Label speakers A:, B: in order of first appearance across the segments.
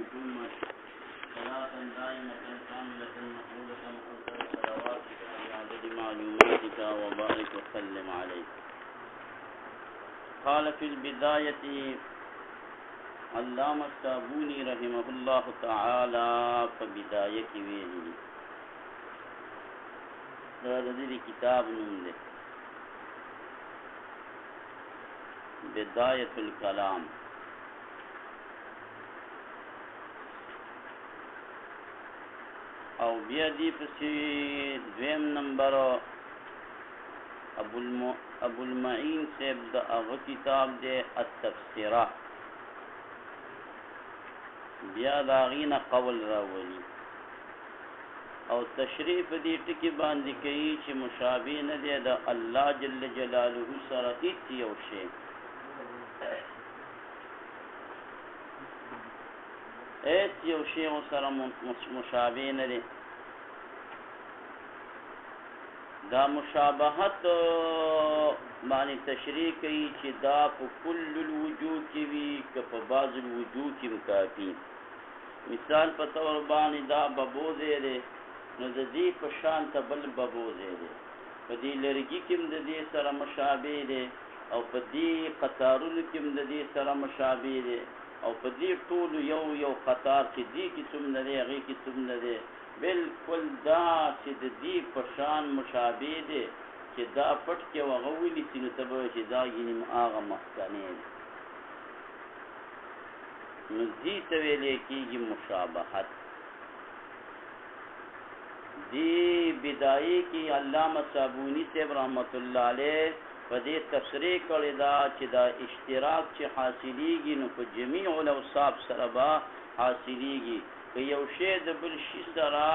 A: محمد صلاة دائمة كاملة مقبولة مقدرة صلواتك بعدد معلوماتك وبارك وسلم عليه. قال في البداية علامہ صابونی رحمہ اللہ تعالی فبدایہ کی ویلی دی کتاب نوم دے بدایت الکلام. او بیا دی پسی دویم نمبر ابو المعین سے اغا کتاب دے التفسیرہ بیا داغین قول راولی او تشریف دی ٹکی باندی کئی چی مشابه ندے دا اللہ جل جلالہ سره هیڅ یو شی ایت یو شی سره مشابه ندے. دا مشابهت معنی تشریح کئی چی دا پا کل الوجود کی وی که پا بعض الوجود کی مکافی. مثال پا طور بانی دا ببوزے دے نو دا دی پشان تا بل ببوزے دے پا دی لرگی کم دا دی سر مشابه دے او پا دی قطارون کم دا دی سر مشابه دے او پا دی طول یو قطار چی دی کسم ندے غی کسم ندے بالکل دا چی دا دی پشان مشابه دے چی دا پٹ کے وغولی سنو تبا چی دا گینیم آغا مخکنے دے نو دی تویلے کی گی مشابہت. دی بدائی کی علامہ صابونی صاحب رحمت اللہ علیہ فدی تفسیری کړی دا چې دا اشتراک چې حاصلیږي نو په جمیع الاوصاف سره به حاصلیږي. که یو شی د بل شي سره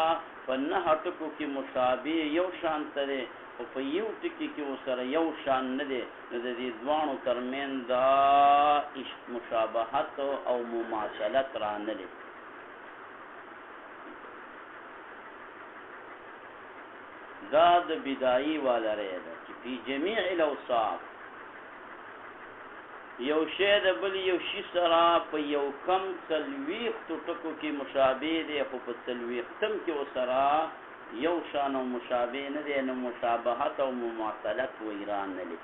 A: په نهه ټکو کې مشابه یو شان دی او په یو ټکي کې ورسره یو شان نه دی نو د دې دواړو ترمنځ دا مشابهت او مماثلت رانه دی. دا د بدایي والا رہے دا چې فی جمیع الاوصاف یو شی د بل یو شي سره په یو کم څلوېښتو ټکو کې مشابه دی خو په څلوېښتم کې ورسره یو شان او مشابه نه دی نو مشابهت او مماثلت ویران نه دی.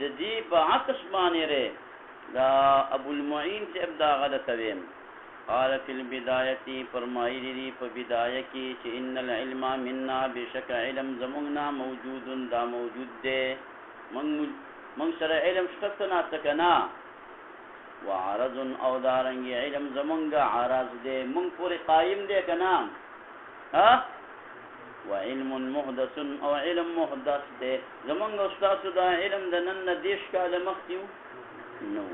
A: د دې په عکس باندې رہے دا ابو المعین صاحب دا غلط ویم. قال فی البدایتی فرمائی دی پا بدایہ کی چی ان العلم مننا بشک علم زمونگنا موجود دا موجود دے منگ سر علم شتنا سکنا وعرض او دارنگی علم زمونگا عرض دے منگ پوری قائم دے کنا وعلم محدث او علم محدث دے زمونگا استاذ دا علم دنن دیش کا لمختیو نو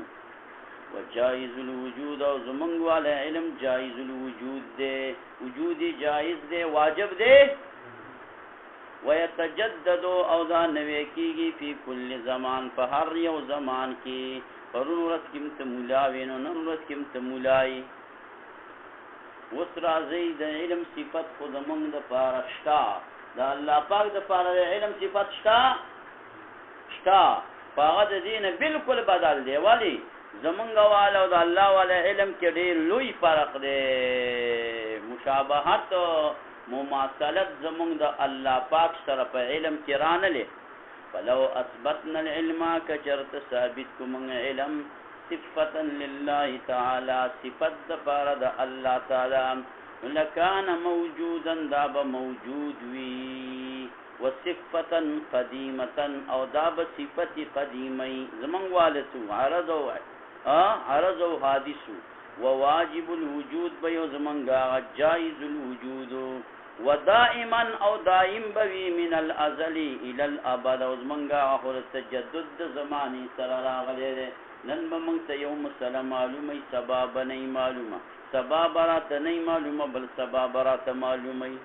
A: وجائز الوجود او زمنگ والا علم جائز الوجود دے وجودی جائز دے واجب دے ویتجدد او دا نوے کیگی فی کل زمان پا ہر یو زمان کی پرون رس کمت مولاوین و نن رس کمت مولائی وسرا زید علم صفت خود منگ دا پارشتا دا اللہ پاک دا پار علم صفت شتا پاغد دین بالکل بدل دے والی زمنگ والا دا اللہ والا علم کے دیر لوی فرق دے. مشابہت مماثلت زمنگ دا اللہ پاک سر پا علم کران لے. فلو اثبتنا العلم کچرت ثابت کمنگ علم صفتا للہ تعالی صفت دا پارا دا اللہ تعالی لکان موجودا داب موجود وی وصفتا قدیمتا او داب صفت قدیمی زمنگ والسو عرض و حادثو وواجب الوجود بیو زمنگا جائز الوجود ودائما او دائم بوی من الازلی الى الابد او زمنگا خور تجدد زمانی سرالا غلیر نن بمنگتا یوم سلام معلومی سباب نئی معلومہ سباب رات نئی معلومہ بل سباب رات معلومی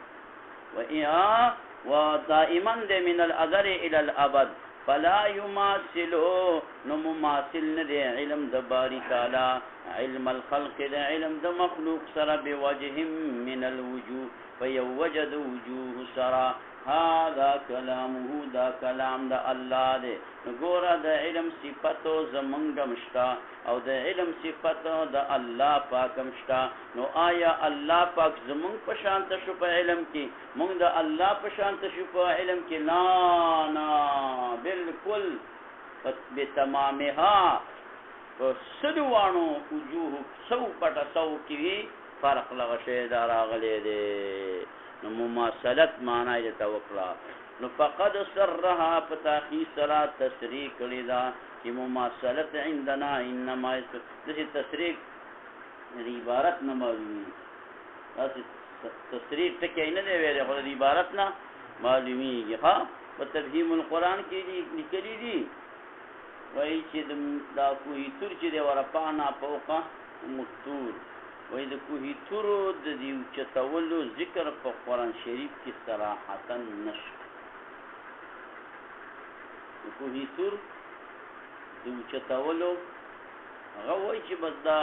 A: ودائما دے من الازلی الى الابد فلا یماثلو نو مماثل ندے علم دا باری تعالی علم الخلق دا علم دا مخلوق سرا بوجہ من الوجوہ فیو وجد وجوہ سرا هذا کلامه دا کلام دا الله دے گورا دا علم صفتو زمنگم شتا او دا علم صفتو دا اللہ پاکم شتا نو آیا اللہ پاک زمنگ پشانت شو پا علم کی منگ دا اللہ پشانت شو پا علم کی لانا بالکل بتمامها سدوانو وجوه سو پتا سو کی فرق لغشے دار آغلے دے نو مماثلت معنی دیتا وکلا نو فقد سرها فتاخی سرا تسریح کلی دا کی مماثلت عندنا انما دسی تسریح عبارت نمالومی تسریح تکی ندے ویرے خود عبارت نا معلومی گی خواه و تفہیم القرآن کی نکلی دی وی چی دا کوئی تور چی دے ورپانا پوقا مکتور وی دا کوئی تورو دا دیو چتولو ذکر پا قرآن شریف کی صراحتا نشک دا کوئی تور دیو چتولو غوی چی بس دا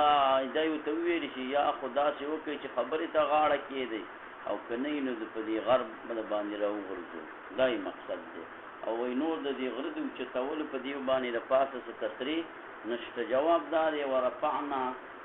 A: دایو تویلی چی یا خدا سی وکی چی خبری تا غاڑا کی دی او کنینو دا پا دی غرب بدا باندی رو غرزو دای مقصد دی او وی نور دا دی غردو چتولو پا دیو بانی دا پاسا سا تصریح نشت جواب داری ورفعنا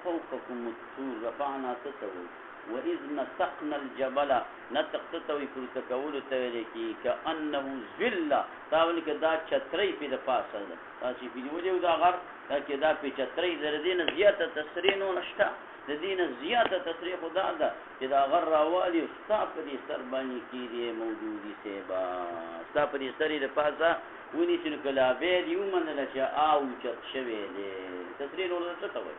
A: فوقكم الطور رفعنا تتوي وإذ نتقنا الجبل نتق تتوي فرتكولو توليكي كأنه زلة تاولي كدا چتري في دا پاسا دا تاسي في دیو دا غر تاكي دا في چتري دا دين زيادة تسرينو نشتا دا دين زيادة تسريح دا دا كدا غر راوالي استاپري سرباني کی دی موجودی سيبا استاپري سري دا پاسا ونی سنو کلا بید یو من لچا آو چت شوی دی تسرینو دا تتوي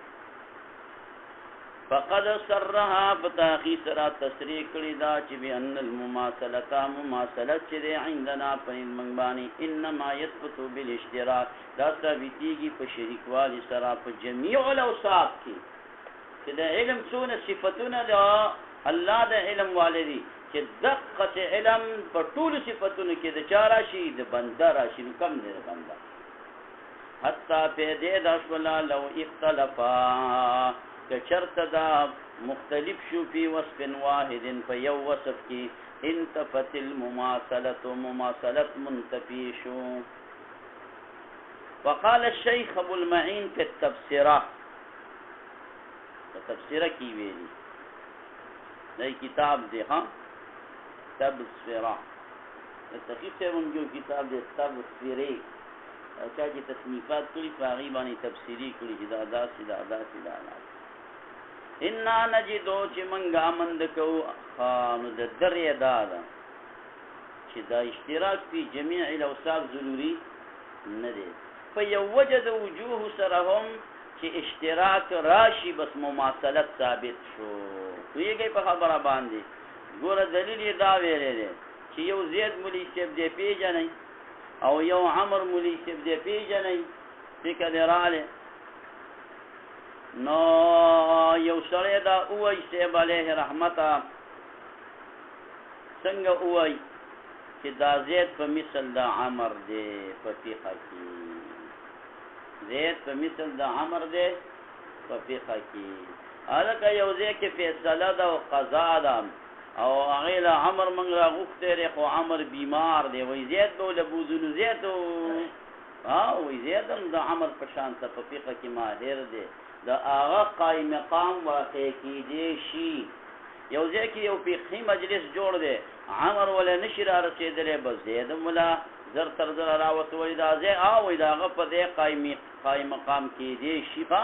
A: فقد سرها فتاخی سرا تسریح کری دا چی بی ان المماثلتا مماثلت چی دے عندنا پنید منگبانی انما یثبتو بالاشتراک دا ثابتی گی پا شریک والی سرا پا جمیع الاوصاف کی چی دا علم سون صفتون دا اللہ دا علم والدی چی دقت علم پا طول صفتون کی دا چارا شی دا بندہ راشی نو کم دے دا بندہ حتی پیدے داشولا لو اختلفا کچرت دا مختلف شو فی وصف واحد فیو وصف کی انتفت المماثلت مماثلت منتفی شو وقال الشیخ ابو المعین فی التبصرہ تبصرہ کی ویلی نئی کتاب دے ہاں تبصرہ تحقیق سے ان جو کتاب دے تبصرے اچھا جی تصنیفات کلی فاغیبانی تبصری کلی جدادا سدادا سدادا انا نجدو چی منگا مندکو خانو دا در دادا چی دا اشتراک فی جمیع الاوصاف ضروری ندے فیو وجد وجوه سرهم چی اشتراک راشی بس مماثلت ثابت شو تو یہ گئی پا خبرہ باندی گورا دلیل یہ داوے لے دے چی یو زید ملی سیب دے پی جنی او یو عمر ملی سیب دے پی جنی فکر دے رالے نو یو سړی دا اوای صاحب علیه رحمتا څنګه اوای چې دا زید په مثل دا عمر دی په فقه کې زید په مثل دا عمر دی په فقه کې هغه یو ځای کې فیصله دا او قضا ده او هغه له عمر منګ را غوښته خو عمر بیمار دی وای زید بوله بوزونو زید وای زید دا عمر په شان ته په فقه کې ماهر دی دا آغا قائم مقام واقع کی دے شی یو ځکه یو فقهی مجلس جوړ دی عمر ولا نشر رسیدلې بس زید مولا زر تر زر راوت وای دا زه او وای دا غ په دې قائم مقام کی دے شی با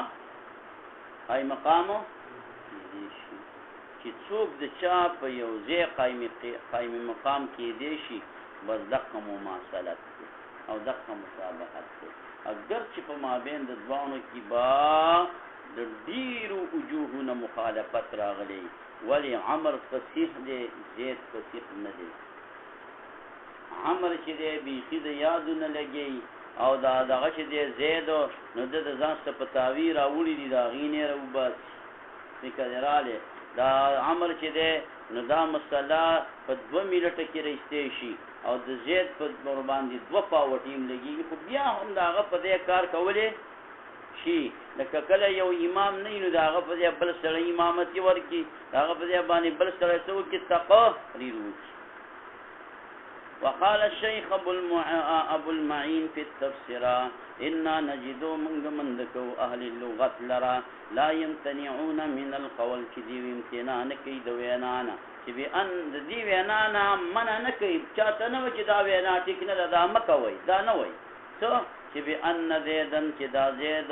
A: قائم مقام دی شی چې څوک د چا په یو ځای قائم مقام کی دے شی بس دغه مماثلت او دغه مطابقت اگر چې په مابین د ځوانو کې با د ډیرو وجوهونه مخالفت راغلی ولی عمر فصیح دی زید فصیح نه دی عمر چې دی بیخي د یادو نه لګي او دا دغه چې دی زید نو د ځان څخه په تعویر راوړي دي دا غینې راوباس فکر رااله دا عمر چې دی نو دا مسله په 2 منټه کې رښتې شي او د زید په باندې 2 پاو ټیم لګي خو بیا هم داغه په دې کار کولې شي لکه کله یو امام نه نو داغه په دې بل سره امامت ورکی داغه په دې باندې بل سره څو کې تقریر وقال الشيخ ابو المعين في التفسير انا نجد من ذكو اهل اللغه لرا لا يمتنعون من القول كذي امتنان كيد وينانا چې ان دې وینا نه منع نه کوي چاته نه چې دا وینا ټیک نه ده دا مکوي دا نه وای څه چې ان زیدن چې دا زید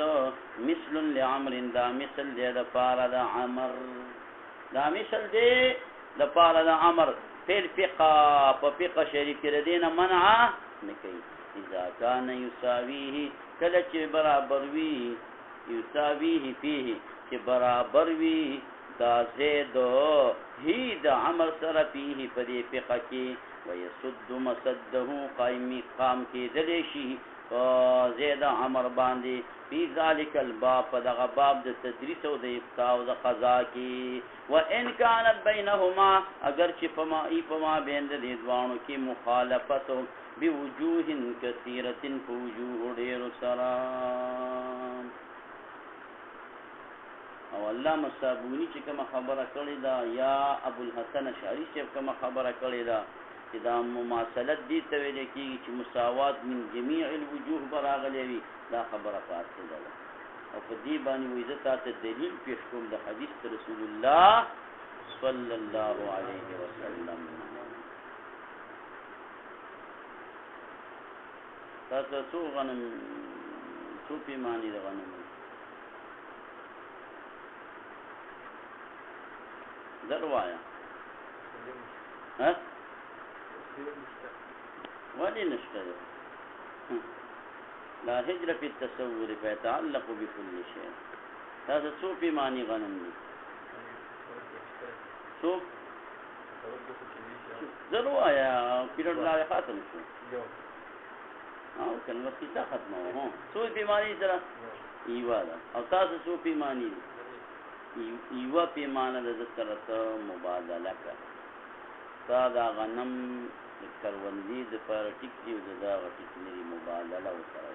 A: مثل لعمر دا مثل دې د پاره د عمر دا مثل دې د پاره د عمر فعل فقه په فقه شریک ردینه منع نه کوي اذا كان يساويه کله چې برابر وي يساويه فيه چې برابر وي دا زید هی د عمر سره فيه پدې فقه کې ويسد مسده قام کې دلیشي زید عمر باندې فی ذلک الباب دغه باب د تدریس او د افتاء او د قضا کې وان كانت بينهما اگر چې پما بین د دوانو کې مخالفت بوجوه كثيره فوجوه ډیر سره او علامه صابونی چې کوم خبره کړې ده یا ابو الحسن اشعری چې کوم خبره کړې ده چې دا مماثلت دي ته ویل کېږي چې مساوات من جميع الوجوه براغلي وي دا خبره فاصله ده او په دې باندې وې ځتا ته دلیل پیښ کوم د حدیث رسول الله صلی الله علیه وسلم تاسو څو غنم څو پیمانی د غنم دروایا ها ولي نشتغل لا هجرة في التصور فيتعلق بكل شيء هذا سوء بمعنى غنم سوء دروایا پیرد لا خاتم شو كان وقتها ختمه هو سوء بمعنى ترى ایوالا او تاسو سوء بمعنى ایوا پیمانه د سره مبادله کړه تا دا غنم کروندې د پر ټیک دی دا ټیک لري مبادله وکړه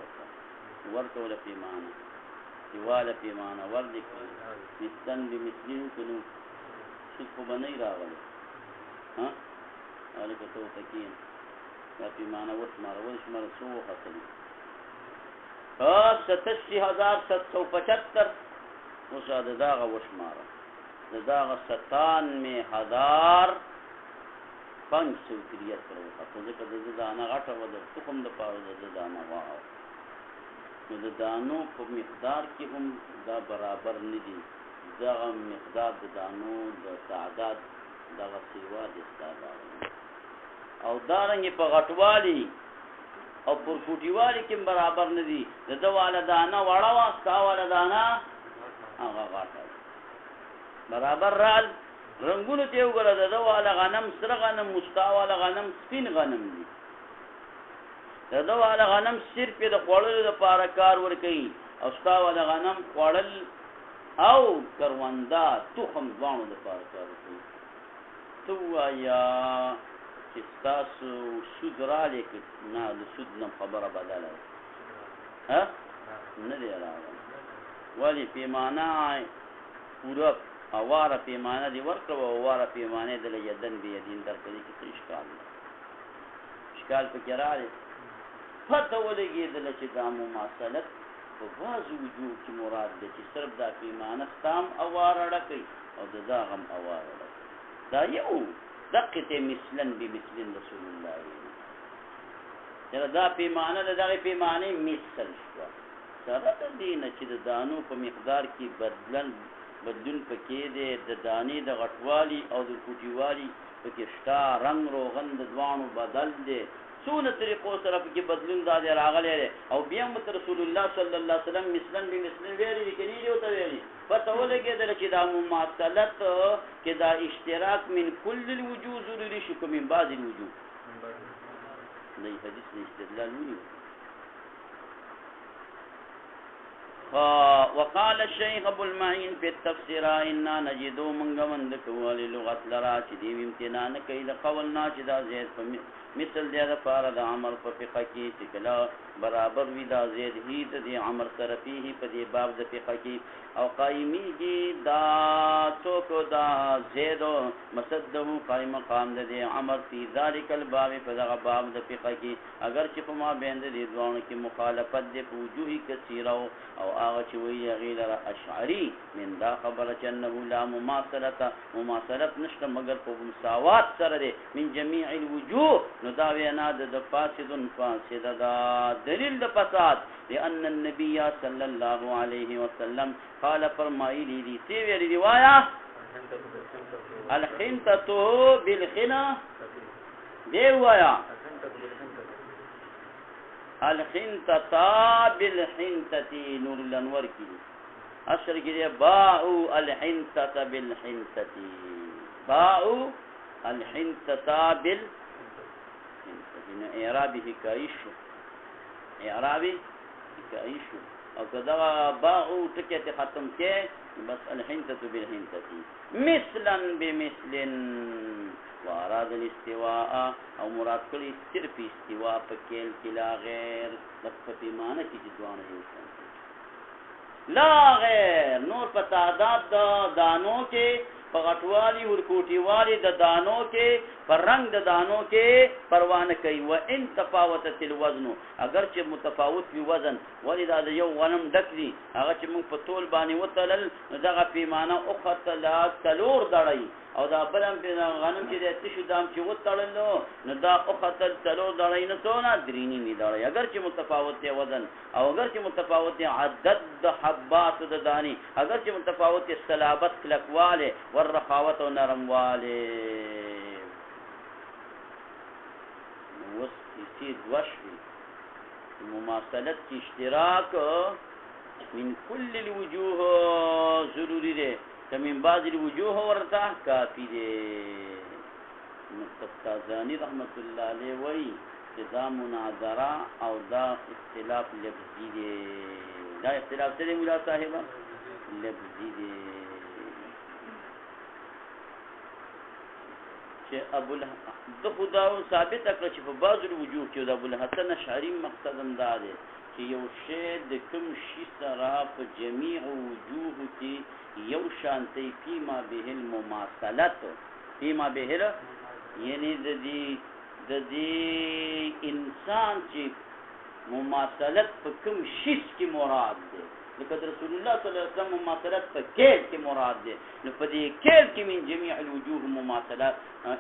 A: ورته ول پیمانه دیواله پیمانه ورده کې مستن به مسلم کونو څه کو بنئ راغله ها الکه ته تکین دا پیمانه وشمار سو حاصل 87775 اوس دا داغه وشماره داغه 97500 کړو په دې کې د دانه غټه و د کوم د پاره د دانه واو نو د دانو په مقدار کې هم دا برابر نه دي دا مقدار د دانو د تعداد دغه سیوا د استعداد او دارنګ په غټوالي او پر فوټیوالي کې برابر نه دي د والا دانه وړه واستا والا دانه هغه غاټه برابر رال رنگونو ته وګوره د والا غنم سره غنم مستاواله غنم سپین غنم دي د والا غنم صرف د خوړلو لپاره کار ور کوي او ستاواله غنم خوړل او کروندا تخم ځوانو لپاره کار کوي تو یا چې تاسو سود را لیکه نه د سود نه خبره بدله ها نه دی راغلی ولی پیمانه پورا اواره پیمانه دی ورکړه او اواره پیمانه د یدن به یدین درکړي کې اشکال پکې راځي پته ولګي د چې د مماثلت په بعض وجوه کې مراد ده چې صرف د پیمانه ستام اواره ډکې او د داغم اواره ډکې دا یو دقته مثلن بمثل رسول الله دا پیمانه د دغه پیمانه مثل شو سره د دین چې د دانو په مقدار کې بدلون پکې دی د دانې د غټوالي او د کوټیوالي پکې شتا رنگ روغن د ځوانو بدل دی څونه طریقو سره پکې بدلون دا راغلی او بیا رسول الله صلی الله علیه وسلم مثلا بمثل ویلي کې دی او ته ویلي پته ولګېدل چې دا مماثلت کې دا اشتراک من کل الوجوه ضروري شو من بعض الوجوه دا حدیث استدلال ونیو وقال الشيخ ابو المعين في التفسير ان نجدو من غمند کوال لغت لرا چې دی امتنان کوي د قولنا چې دا زید مثل دی د پاره د عمر په فقه کې چې کله برابر وي دا زید هی د دې عمر سره فيه په دې باب د فقه کې او قائمیږي دا څوک دا زید مسده قائم مقام د دې عمر فی ذلک الباب په دغه باب د فقه کې اگر چې په ما بین د دې دوه کې مخالفت د وجوه کثیره او هغه چې وی غیر اشعری من دا خبره چې انه لا مماثلت نشته مگر په مساوات سره ده من جميع الوجوه نو دا وینا د فاسد دا دلیل د فساد لأن النبي صلى الله عليه وسلم قال فرمایلی دی سی ویلی روایا الحنتة بالخنا دی وایا الحنتة بالحنتة نور الانور کی اشر کی دی باء الحنتة بالحنتة باء الحنتة بالحنتة اعرابی حکایشو اعرابی حکایشو او کدا باء ټکه ته ختم کې بس الحنتة بالحنتة مثلا بمثل واراد الاستواء او مراد کړي صرف استواء په کېل کې لا غیر د پیمانه کې ځوان یو لا غیر نور په تعداد د دانو کې په غټوالي ورکوټي والی د دانو کې پر رنگ د دانو کې پروانه کوي و ان تفاوتت الوزن اگر چې متفاوت وي وزن ولی دا یو غنم ډکلی هغه چې موږ په تول باندې وتلل دغه پیمانه او خطلا تلور دړی او دا بلم په غنم چې د تشو دام چې وتړل نو دا او خطل تلور دړی نه تونه درینی نه دړی اگر چې متفاوت وزن او اگر چې متفاوت عدد د حبات د دانی اگر چې متفاوت صلابت کلکواله والرخاوت و نرمواله وس اسی دوشوی مماثلت کی اشتراک من کل الوجوه ضروری ده که من بعض الوجوه ورطا کافی ده مستقازانی رحمت اللہ علیہ وی دا مناظرہ او دا اختلاف لفظی ده دا اختلاف سره مولا صاحبہ لفظی ده چې ابو د خداو ثابت کړ چې په بعض الوجوه کې د ابو الحسن اشعری مقصد انداز دی چې یو شی د کوم شي سره په جميع وجوه کې یو شانتي فيما به المماثلت فيما به یعنی د دې انسان چې مماثلت په کوم شي کې مراد دی لکه رسول الله صلی الله علیه وسلم مماثلت په کېل کې مراد ده نو په دې کېل کې من جميع الوجوه مماثلت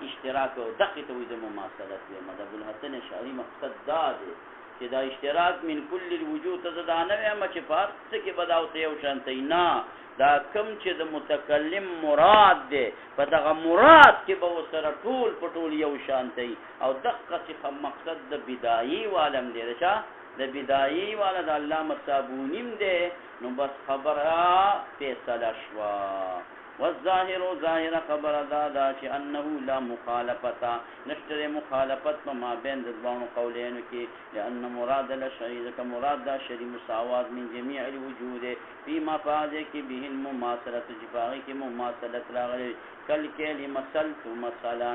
A: اشتراک او دقه توید مماثلت دی مذهب الحسن اشعری مقصد دا ده چې دا اشتراک من کل الوجوه تزدانه هم چې پات کې بداو ته یو شانتي نه دا کم چې د متکلم مراد ده په دغه مراد کې به وسره ټول پټول یو شانتي او دقه چې مقصد د بدایي عالم دی رچا د بدایي والا د علامه صابونیم ده نو بس خبره فیصله شوا والظاهر ظاهر خبر دا چې انه لا مخالفت نشتر مخالفت ما بین د دوه قولین کې لان مراد الشرعي ذکر مراد دا شرعي مساوات من جميع الوجود فيما فاز کې به المماثله جفاغي کې مماثلت راغلي کل کې مثلا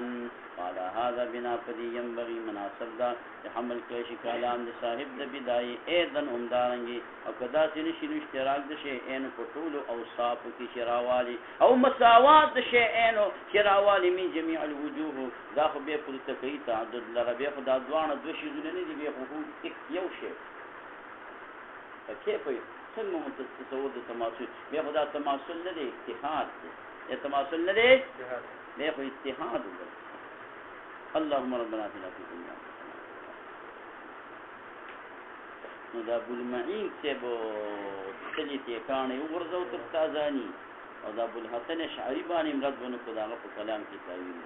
A: قال هذا بنا فدي ينبغي مناسب دا حمل کې شي کلام د صاحب د بدايه اذن همدارنګي او کدا چې نشي اشتراک د شی ان پټول او صاف کې شراوالي او مساوات د شی ان شراوالي من جميع الوجوه دا خو به پر تکي تعدد لربي خدا دوانه د شي نه دي به خو یو شی کیف څنګه متصور د تماثل به خدا تماثل نه دي اتحاد دي تماثل نه دي له خو اتحاد دي اللهم ربنا اتنا في الدنيا نو دا ابو المعین چې بو تلې ته کانه ورځو تر تازانی او دا ابو الحسن اشعری باندې مراد ونه کو دا په کلام کې تعویل